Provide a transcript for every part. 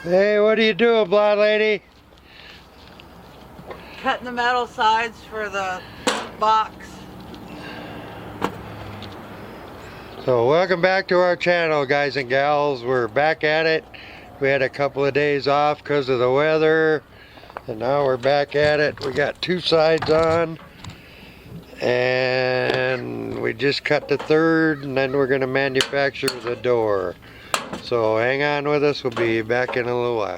Hey, what are you doing, blonde lady? Cutting the metal sides for the box. So welcome back to our channel, guys and gals. We're back at it. We had a couple of days off because of the weather, and now we're back at it. We got two sides on, and we just cut the third, and then we're going to manufacture the door. So hang on with us. We'll be back in a little while.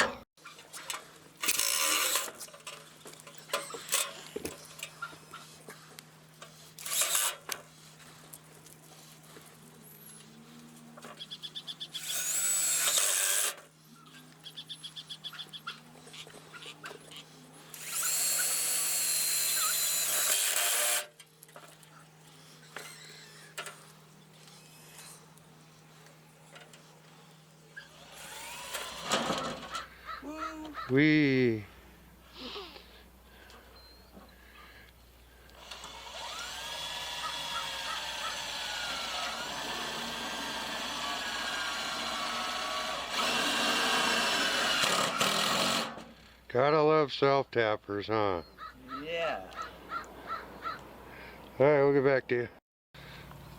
We gotta love self-tappers, huh? Yeah. Alright, we'll get back to you.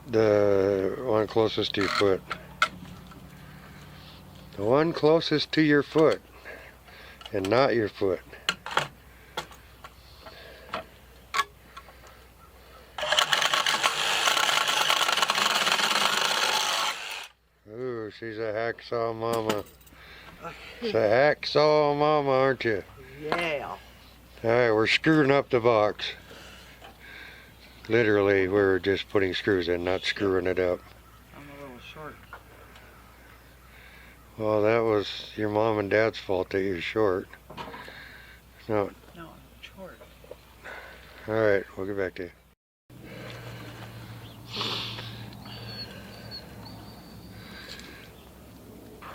The one closest to your foot. The one closest to your foot, and not your foot. Ooh, she's a hacksaw mama. It's a hacksaw mama, aren't you? Yeah. Alright, we're screwing up the box. Literally, we're just putting screws in, not screwing it up. I'm a little short. Well, that was your mom and dad's fault that you're short. No. No, I'm short. Alright, we'll get back to you.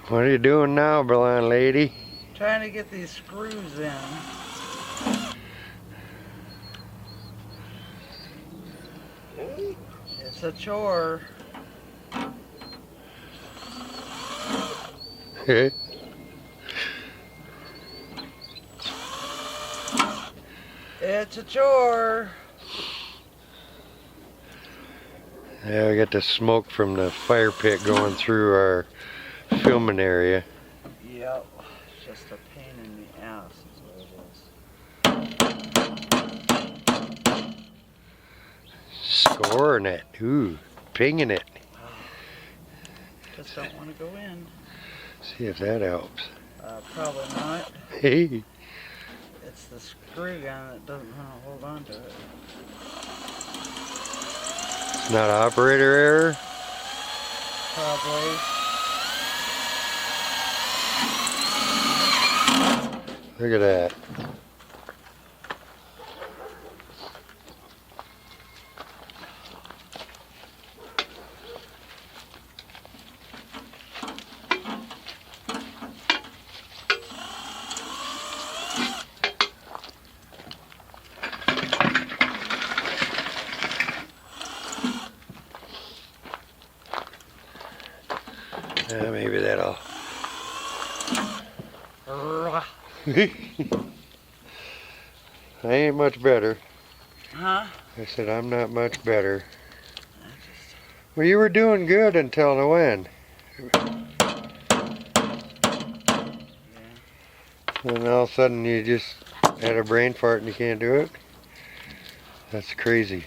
What are you doing now, blonde lady? Trying to get these screws in. It's a chore. Okay. It's a chore. Yeah, we got the smoke from the fire pit going through our filming area. Yep. It's just a pain in the ass is what it is. Scoring it. Ooh, pinging it. Just don't want to go in. See if that helps. Probably not. Hey. It's the screw gun that doesn't want to hold on to it. It's not operator error? Probably. Look at that. Maybe that'll... I ain't much better. Huh? I said I'm not much better. Well, you were doing good until the wind. Yeah. And all of a sudden you just had a brain fart and you can't do it? That's crazy.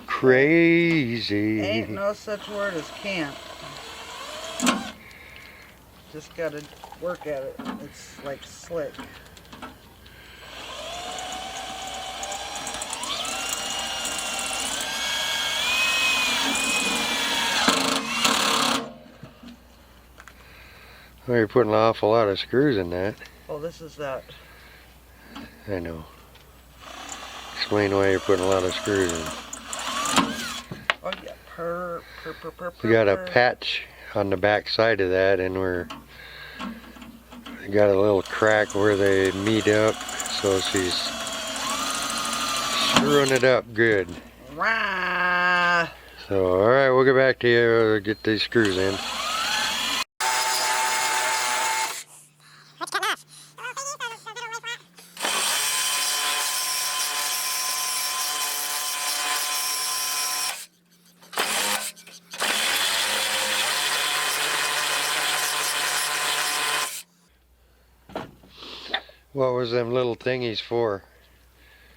Crazy. Ain't no such word as can't. Just gotta work at it. It's like slick. Well, you're putting an awful lot of screws in that. Oh, this is that. I know. Explain why you're putting a lot of screws in. Oh yeah, purr. We got a patch on the back side of that, and we got a little crack where they meet up, so she's screwing it up good. Rah! So, alright, we'll get back to you, get these screws in. What was them little thingies for?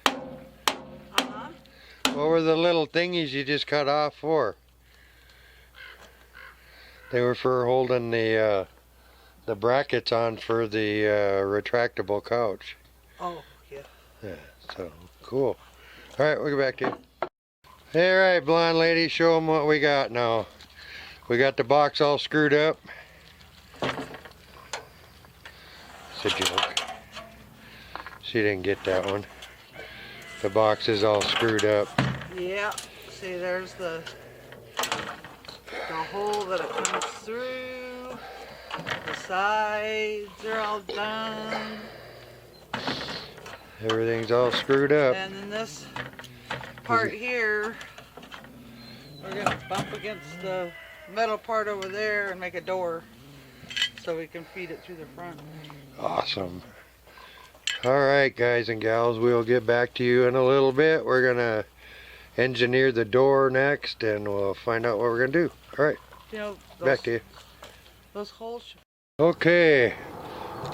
Uh-huh. What were the little thingies you just cut off for? They were for holding the brackets on for the retractable couch. Oh, yeah. Yeah, so cool. All right, we'll get back to you. All right, blonde lady, show them what we got now. We got the box all screwed up. It's a joke. She didn't get that one. The box is all screwed up. Yeah. See, there's the hole that it comes through. The sides are all done. Everything's all screwed up. And then this part here, we're going to bump against the metal part over there and make a door so we can feed it through the front. Awesome. All right, guys and gals, we'll get back to you in a little bit. We're going to engineer the door next, and we'll find out what we're going to do. All right, You know, back to you. Those holes. Okay,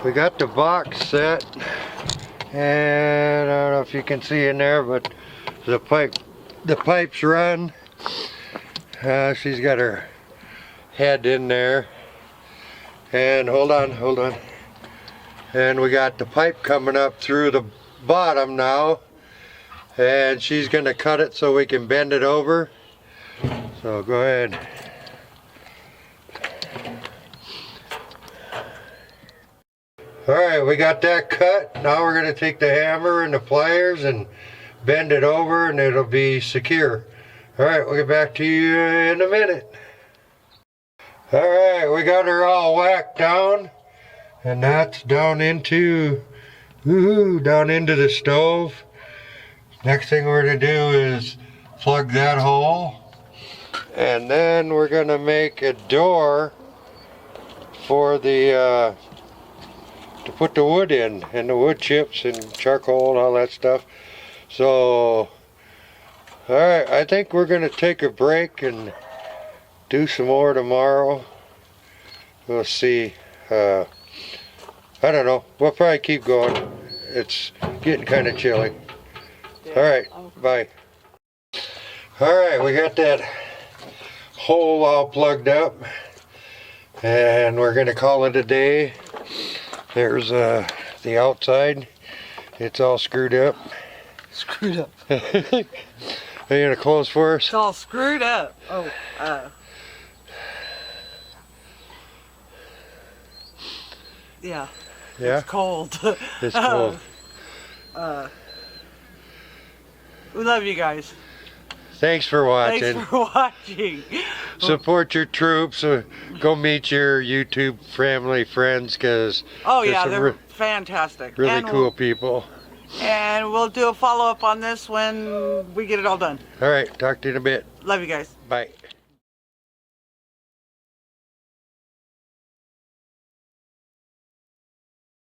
we got the box set, and I don't know if you can see in there, but the pipes run. She's got her head in there, and hold on. And we got the pipe coming up through the bottom now, and she's gonna cut it so we can bend it over. So go ahead. Alright, we got that cut. Now we're going to take the hammer and the pliers and bend it over, and it'll be secure. Alright, we'll get back to you in a minute. Alright, we got her all whacked down, and that's down into the stove. Next thing we're going to do is plug that hole, and then we're going to make a door for the to put the wood in, and the wood chips and charcoal and all that stuff. So alright, I think we're gonna take a break and do some more tomorrow. We'll see. I don't know, we'll probably keep going. It's getting kind of chilly. Alright, bye. Alright, we got that hole all plugged up, and we're gonna call it a day. There's the outside. It's all screwed up. Screwed up. Are you gonna close for us? It's all screwed up. Oh, yeah. Yeah? It's cold. It's cold. We love you guys. Thanks for watching. Thanks for watching. Support your troops. Go meet your YouTube family, friends, because Oh yeah, they're fantastic. Really and cool people. And we'll do a follow-up on this when we get it all done. All right, talk to you in a bit. Love you guys. Bye.